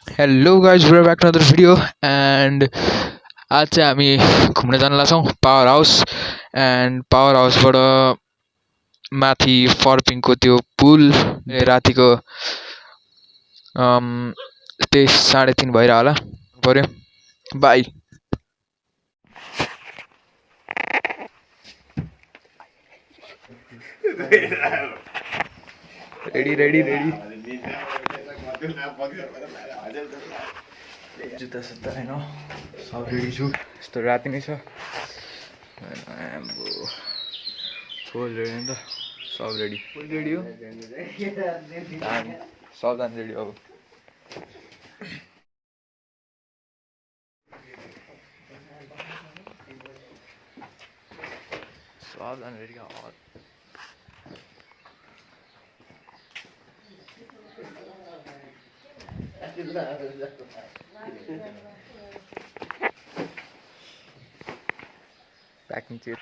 Hello guys, we're back to another video and आज चाहिँ हामी घुम्न जान लाग्छौँ पावर हाउस एन्ड पावर हाउसबाट माथि फर्पिङको त्यो पुल रातिको त्यही 3:30 भइरह होला पर्यो बाई रेडी रेडी रेडी जुत्ता सुत्ता होइन सब रेडी छु यस्तो राति नै छ फुल रेडी नि त सब रेडी फुल रेडी हो सबजना रेडी अब सबजना रेडी packing shit.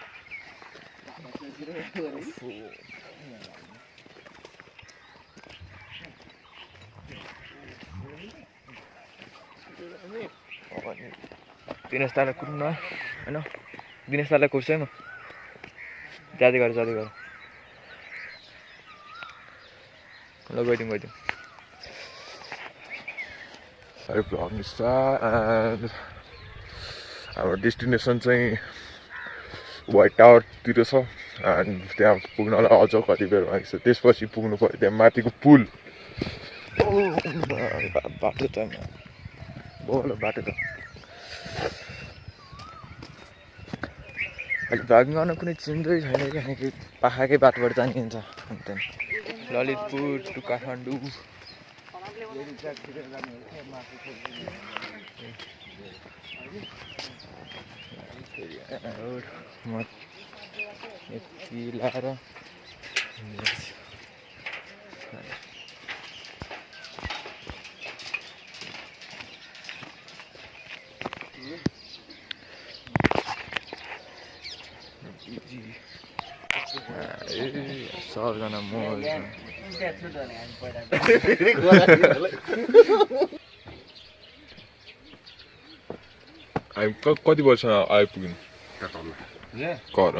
दिनेश दालाई कुद्नु होइन दिनेश दालाई कुद्छ है म जाँदै गर ल गइदिउँ Sorry vlog and our destination चाहिँ White Tower तिर छ and त्यहाँ पुग्नलाई अझ कति बेर बाँकी छ त्यसपछि पुग्नु पर्यो त्यहाँ माथिको पुल बाटो त बोलो बाटो त अहिले भ्लगिङ गर्न कुनै चिन्दै छैन किनकि पाखाकै बाटोबाट जाने हुन्छ अन्त ललितपुर टु काठमाडौँ सबजना मोज हामी कति वर्ष आइपुग्यौँ घर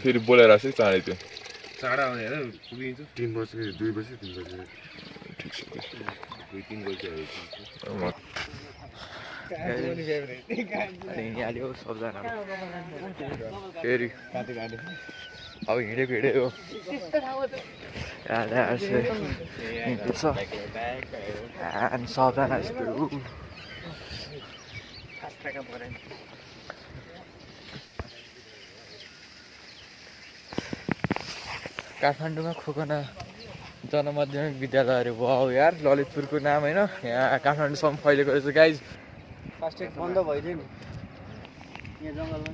फेरि बोलाएर चाहिँ चाँडै त्यो चाँडा आउने पुगिन्छ 3 बजे 2 बजे 3 बजे ठिक छ 3 बजे हिँडिहाल्यो सबजना फेरि अब हिँडेको हो हिँड्दैछ सबजना यस्तो काठमाडौँमा खोकना जनमाध्यमिक विद्यालयहरू भयो यार ललितपुरको नाम होइन यहाँ काठमाडौँसम्म फैलिएको रहेछ गाइज फास्ट्याग बन्द भइदियो नि यहाँ जङ्गलमा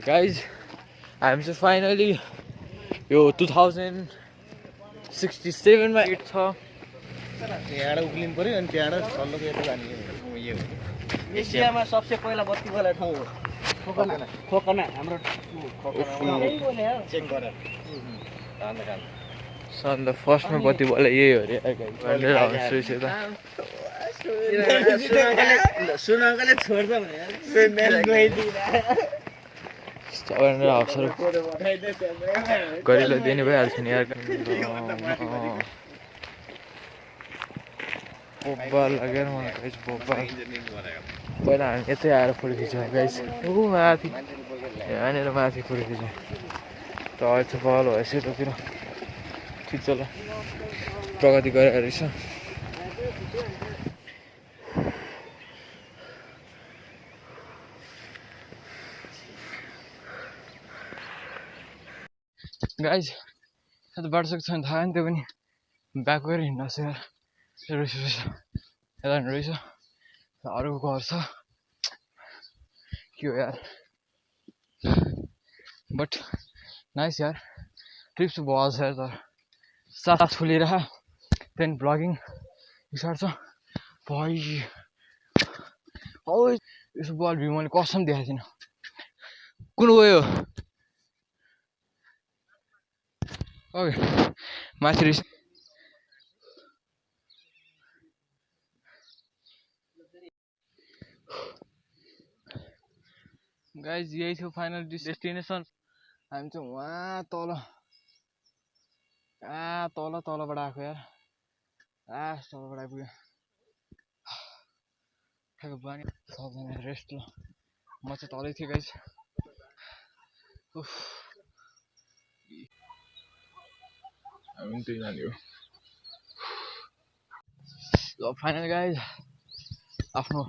गाइज हामी चाहिँ फाइनली यो 2067 मा 8 छ यहाँबाट उक्लिनु पऱ्यो अनि त्यहाँबाट सल्लोको यता जाने यो एसियामा सबसे पहिला बत्ती बोला ठाउँ हो खोकना हाम्रो चेक गरेर सन द फर्स्टमा बत्ती बोला यही हो अरे सुनङ्गले छोड्छ भने अवसर गरिलो दिने भइहाल्छ नि यार बोब्बा लागेर मलाई गाइस बोब्बा पहिला हामी यतै आएर फोटो खिच्यौँ गाइस माथि यहाँनिर माथि फोटो खिच्यौँ त अहिले चाहिँ बल भएछ यतातिर ठिक छ ल प्रगति गरेर रहेछ गाइज यता बाटो सक्छ भने थाहा नि त्यो पनि ब्याक गएर हिँड्नुहोस् यार रहेछ यता रहेछ अरूको घर छ के हो यार बट नाइस यार ट्रिप्स बहुत छ तर साथ खोलिरह देन ब्लगिङ स्टार्ट छ भाइ ओ यसो बल भ्यू मैले कसम देखाएको थिइनँ कुन गयो ओके माथि रिस गाइज यही थियो फाइनल डेस्टिनेसन हामी चाहिँ वहाँ तल तलबाट आएको यार तलबाट आइपुग्यो बानी सबजना रेस्ट ल म चाहिँ तलै थिएँ गाइज हामी त्यही जाने हो ल फाइनल गाइज आफ्नो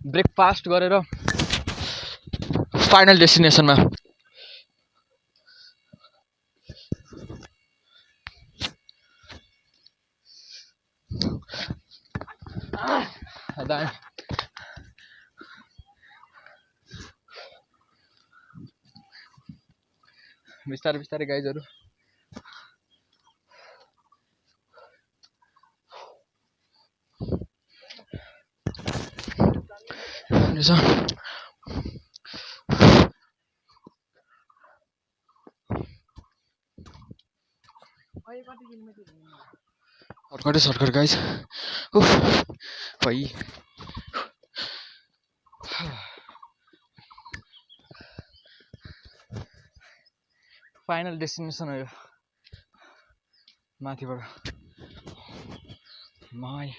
ब्रेकफास्ट गरेर फाइनल डेस्टिनेसनमा बिस्तारै बिस्तारै गाइजहरू सर्टकट गाइज भाइ फाइनल डेस्टिनेसन हो यो माथिबाट माई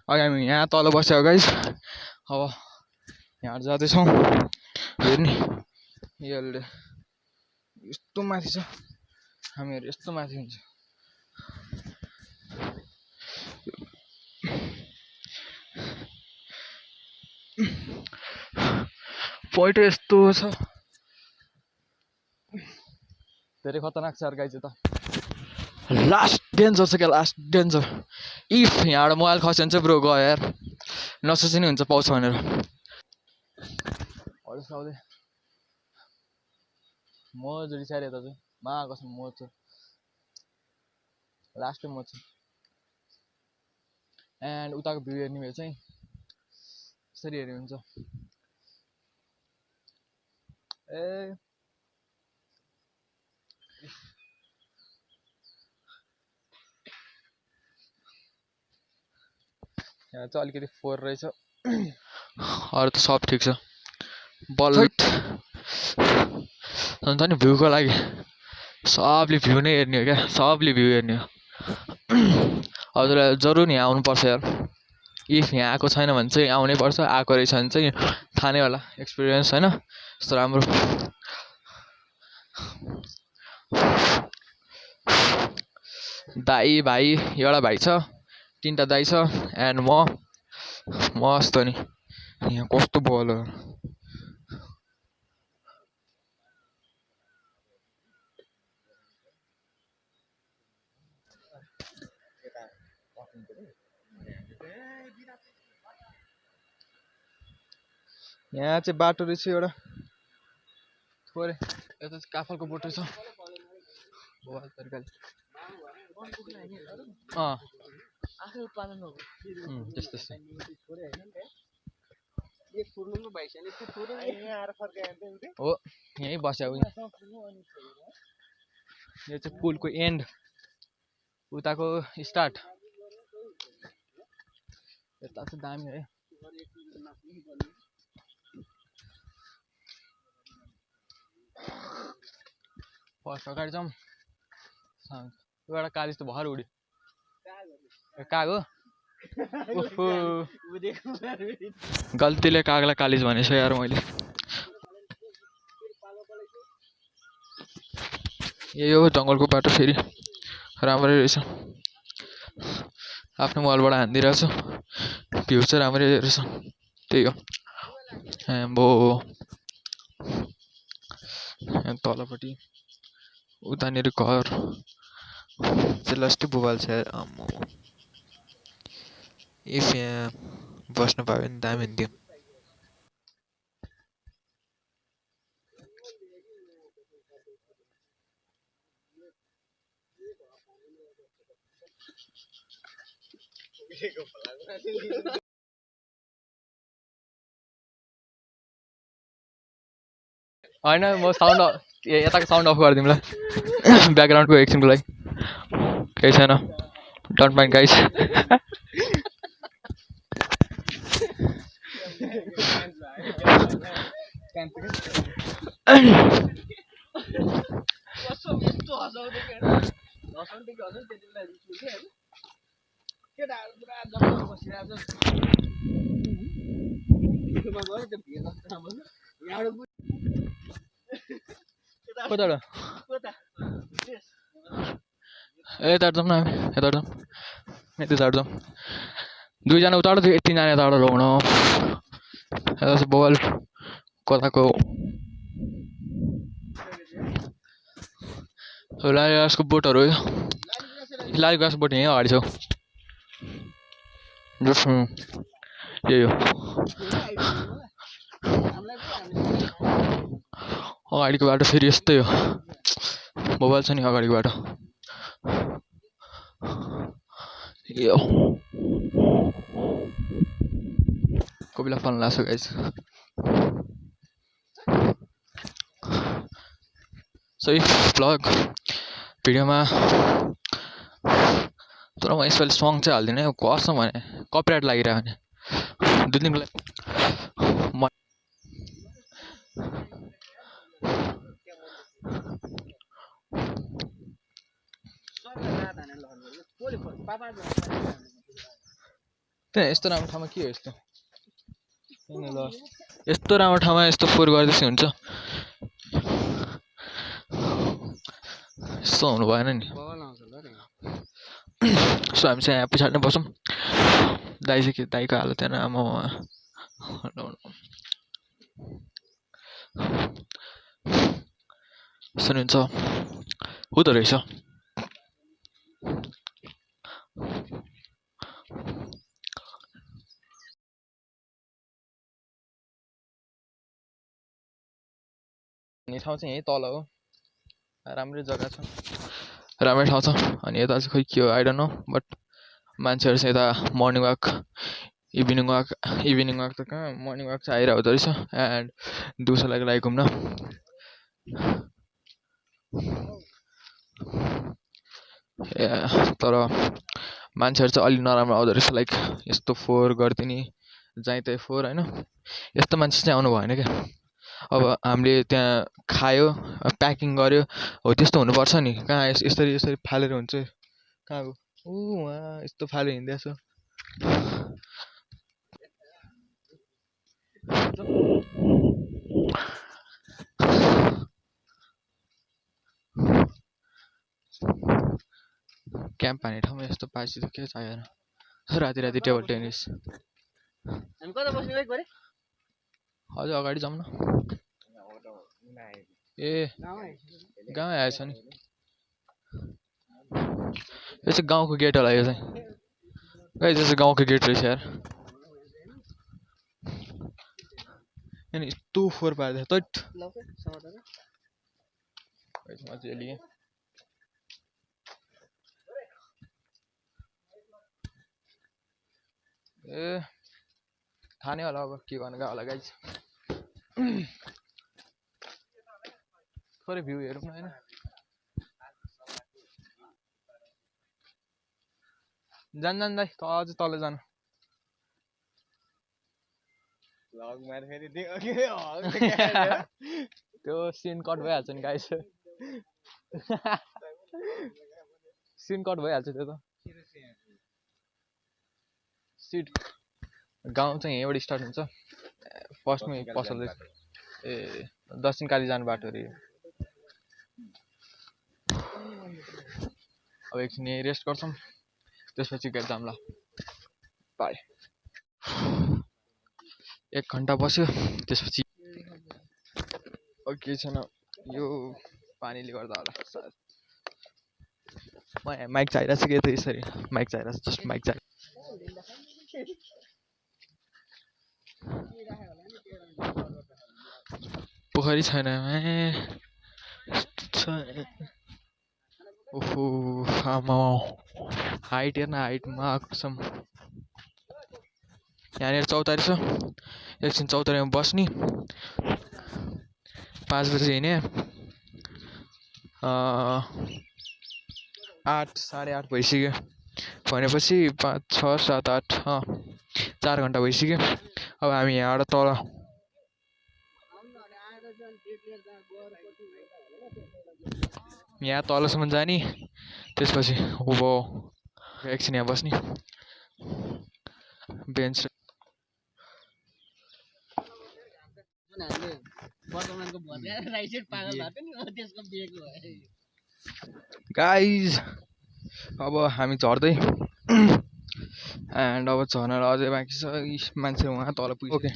अघि हामी यहाँ तल बस्यो गाइस अब यहाँ जाँदैछौँ हेर्ने यसले यस्तो माथि छ हामीहरू यस्तो माथि हुन्छ पोइन्ट यस्तो छ धेरै खतरनाक छ यार गाइस यता लास्ट डेन्जर छ क्या लास्ट डेन्जर इफ यहाँबाट मोबाइल खस्यो भने चाहिँ ब्रो गयो यार नसोचे नि हुन्छ पाउँछ भनेर साउदे म जोडी सारे यता चाहिँ मा कसम म छु लास्टै म छु एन्ड उताको भ्यू हेर्ने भए चाहिँ यसरी हेर्ने हुन्छ ए यहाँ चाहिँ अलिकति फोहोर रहेछ अरू त सब ठिक छ बल्ट अन्त नि भ्यूको लागि सबले भ्यू नै हेर्ने हो क्या सबले भ्यू हेर्ने हो हजुरलाई जरुर यहाँ आउनुपर्छ यार इफ यहाँ आएको छैन भने चाहिँ आउनै पर्छ आएको रहेछ भने चाहिँ थाहा नै होला एक्सपिरियन्स होइन यस्तो राम्रो दाई भाइ एउटा भाइ छ तीनटा दाइ छ एन्ड म मस्त नि यहाँ कस्तो बल हो यहाँ चाहिँ बाटो रहेछ एउटा थोरै यता चाहिँ काफलको बोट रहेछ त्यस्तै हो यहीँ बस्यो यो चाहिँ पुलको एन्ड उताको स्टार्ट यता चाहिँ दामी है फर्स्ट अगाडि जाउँ एउटा कालिज त भर उड्यो काग हो गल्तीले कागलाई कालिज भनेछ यार मैले यही हो जङ्गलको बाटो फेरि राम्रै रहेछ आफ्नो मोबाइलबाट हानिदिइरहेको छु भ्यू चाहिँ राम्रै रहेछ त्यही हो एम्बो तलपट्टि उतानिर घर चाहिँ लास्टै बुबाल छ यार आम्मो इफ यहाँ बस्नु पायो भने दामी हुन्थ्यो होइन म साउन्ड यताको साउन्ड अफ गरिदिउँ ल ब्याकग्राउन्डको एकछिनको लागि केही छैन डोन्ट माइन्ड गाइस यता जाउँ न यता जाउँ यति टाढो जाउँ दुईजना उताबाट तिनजना यताबाट लगाउनु यता चाहिँ बल कताको लालीगाँसको बोटहरू लालीगाँसको बोट यहीँ अगाडि छ यही हो अगाडिको बाटो फेरि यस्तै हो मोबाइल छ नि अगाडिको बाटो यो कोपिला फल्न लाग्छ गाइस सही भ्लग भिडियोमा तर म यसपालि सङ चाहिँ हाल्दिनँ कसम भने कपिराइट लागिरह्यो भने 2 दिनको लागि यस्तो राम्रो ठाउँमा के हो यस्तो यस्तो राम्रो ठाउँमा यस्तो फोहोर गर्दैछ हुन्छ यस्तो हुनु भएन नि सो हामी चाहिँ यहाँ पछाडि नै बसौँ दाइ चाहिँ दाइको हालत हेर्न आमा सुनिन्छ हुँदो रहेछ ठाउँ चाहिँ यहीँ तल हो राम्रै जग्गा छ राम्रै ठाउँ छ अनि यता चाहिँ खोइ के हो आई डोन्ट नो बट मान्छेहरू चाहिँ यता मर्निङ वाक इभिनिङ वाक त कहाँ मर्निङ वाक चाहिँ आइरहेको हुँदो रहेछ एन्ड दिउँसो लागि घुम्न तर मान्छेहरू चाहिँ अलि नराम्रो आउँदो रहेछ लाइक यस्तो फोहोर गरिदिने जहीँ तहीँ फोहोर होइन यस्तो मान्छे चाहिँ आउनु भएन क्या अब हामीले त्यहाँ खायो प्याकिङ गर्यो हो त्यस्तो हुनुपर्छ नि कहाँ यसरी फालेर हुन्छ कहाँको वहाँ यस्तो फालेर हिँड्दैछ क्याम्प हाने ठाउँमा यस्तो पाएपछि त के चाहिएन राति टेबल टेनिस हामी कता बस्ने भाइ गरे अझ अगाडि जाउँ न ए गाउँ आएछ नि यो चाहिँ गाउँको गेट होला यो चाहिँ गाइस यो चाहिँ गाउँको गेट रहेछ यार अनि यस्तो फोहोर पारिदिएछ तैट मजाले ए खाने होला अब के गर्नु गयो होला गाइस थोरै भ्यू हेरौँ न हैन जान दाइ अझ तल जानु त्यो सिन कट भइहाल्छ नि गाइस सिन कट भइहाल्छ त्यो त सिट गाउँ चाहिँ यहीँबाट स्टार्ट हुन्छ फर्स्टमै पसल ए दक्षिणकाली जानु बाटो रे अब एकछिन यहीँ रेस्ट गर्छौँ त्यसपछि गेट जाम ल बाई 1 घन्टा बस्यो त्यसपछि केही छैन यो पानीले गर्दा होला सायद म माइक चाहिरहेको छ कि त यसरी माइक चाहिरहेको छ जस्ट माइक चाहिरहेको पोखरी छैन ओहो आमा हाइट हेर्न हाइटमा कसम यहाँनिर चौतारी छ एकछिन चौतारीमा बस्ने 5 बजे हिँड्ने 8 8:30 भइसक्यो भनेपछि 5 6 7 8 4 घन्टा भइसक्यो अब हामी यहाँबाट तल यहाँ तलसम्म जाने त्यसपछि अब एकछिन यहाँ बस्ने बेन्च गाइज अब हामी झर्दै एन्ड अब झर्नलाई अझै बाँकी छ मान्छे उहाँ तल पुग्यो ओके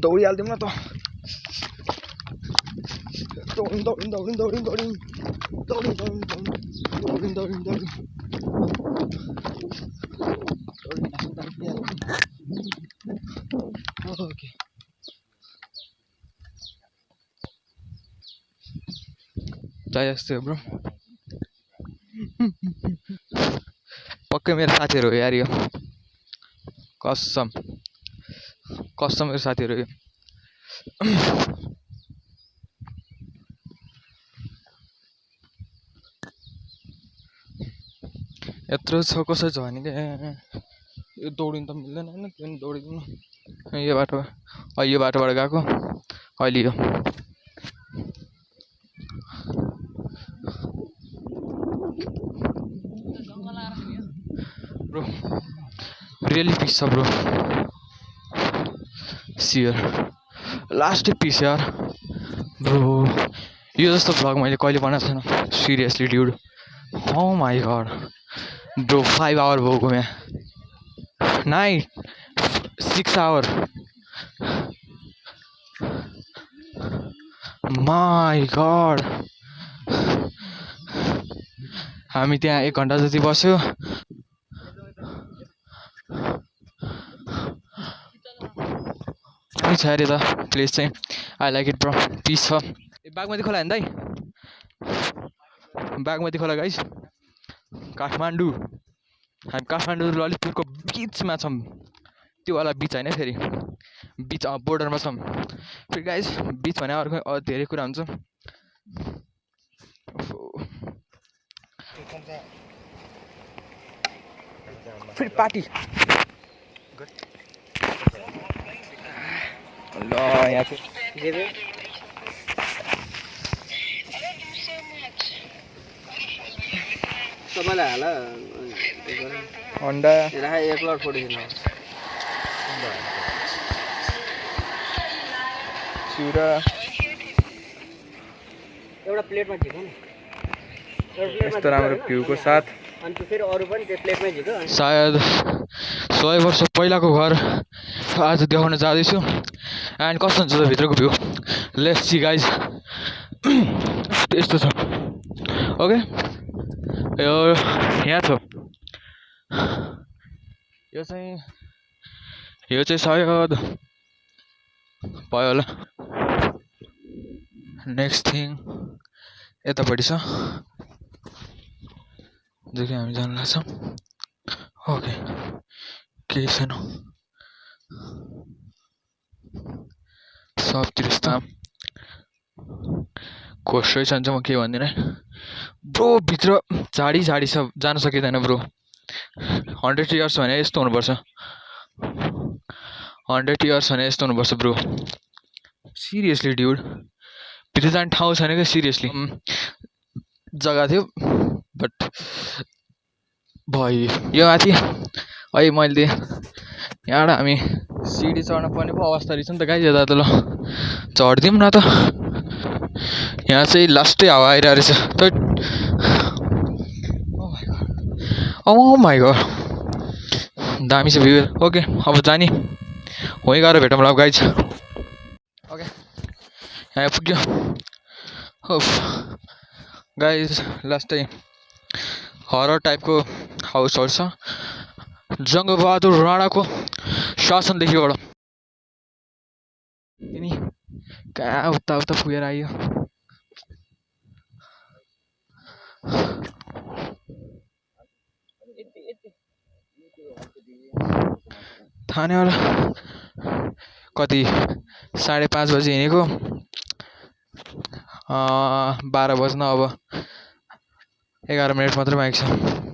दौडिहाल्थ्यौँ न त ओके चाहिए जस्तै हो ब्रो पक्कै मेरो साथीहरू हो यार यो कसम मेरो साथीहरू यो यत्रो छ कसरी छ भने यो दौडिनु त मिल्दैन होइन त्यो पनि दौडिदिनु यो बाटोबाट गएको अहिले यो ब्रो रियली पिस छ ब्रो सियर लास्ट पिस यार ब्रो यो जस्तो भ्लग मैले कहिले बनाएको छैन seriously dude oh my god bro 5 hour भएको यहाँ नाइट 6 आवर माई गॉड हामी त्यहाँ 1 घन्टा जति बस्यो छ अरे त प्लेस चाहिँ I like it bro peace छ बागमती खोला हेर्दै बागमती खोला गाइस काठमाडौँ हामी काठमाडौँ ललितपुरको बिचमा छौँ त्यो वाला बिच होइन फेरि बिच बोर्डरमा छौँ फेरि गाइस बिच भने अर्को धेरै कुरा हुन्छ फेरि पार्टी ल यहाँ तपाईँलाई हाल अन्डा राख 1 लट फोडिदिनु चिउरा एउटा प्लेटमा झिक्नु यस्तो राम्रो भ्यूको साथ अनि त्यो फेरि अरू पनि त्यो प्लेटमै झिक्यो सायद 100 वर्ष पहिलाको घर आज देखाउन जाँदैछु एन्ड कस्तो हुन्छ त भित्रको भ्यू लेट्स सी गाइज यस्तो छ ओके यो यहाँ छ यो चाहिँ सायद भयो होला नेक्स्ट थिङ यतापट्टि छ जो कि हामी जान लाग्छौँ ओके केही छैन सबतिर खोस्रै छ म के भन्दिनँ ब्रो भित्र झाडी छ जान सकिँदैन ब्रो 100 इयर्स भने यस्तो हुनुपर्छ 100 इयर्स भने यस्तो हुनुपर्छ ब्रो सिरियसली ड्युड भित्र जाने ठाउँ छैन क्या सिरियसली जग्गा थियो बट भयो यो माथि अहिले मैले यहाँबाट हामी सिडी चढ्न पर्ने पो अवस्था रहेछ नि त गाइस यता त ल चढ्दिउँ न त यहाँ चाहिँ लास्टै हावा आइरहेको रहेछ ओ माई गॉड दामी छ भ्यू ओके अब जाने वहीँ गएर भेटौँ ल गाइस ओके यहाँ पुग्यो गाइस लास्टै हरर टाइपको हाउसहरू छ जङ्गबहादुर राणाको शासनदेखिबाट तिमी कहाँ उता पुगेर आयो खाने होला कति 5:30 बजे हिँडेको 12 बज्न अब 11 मिनेट मात्रै बाँकी छ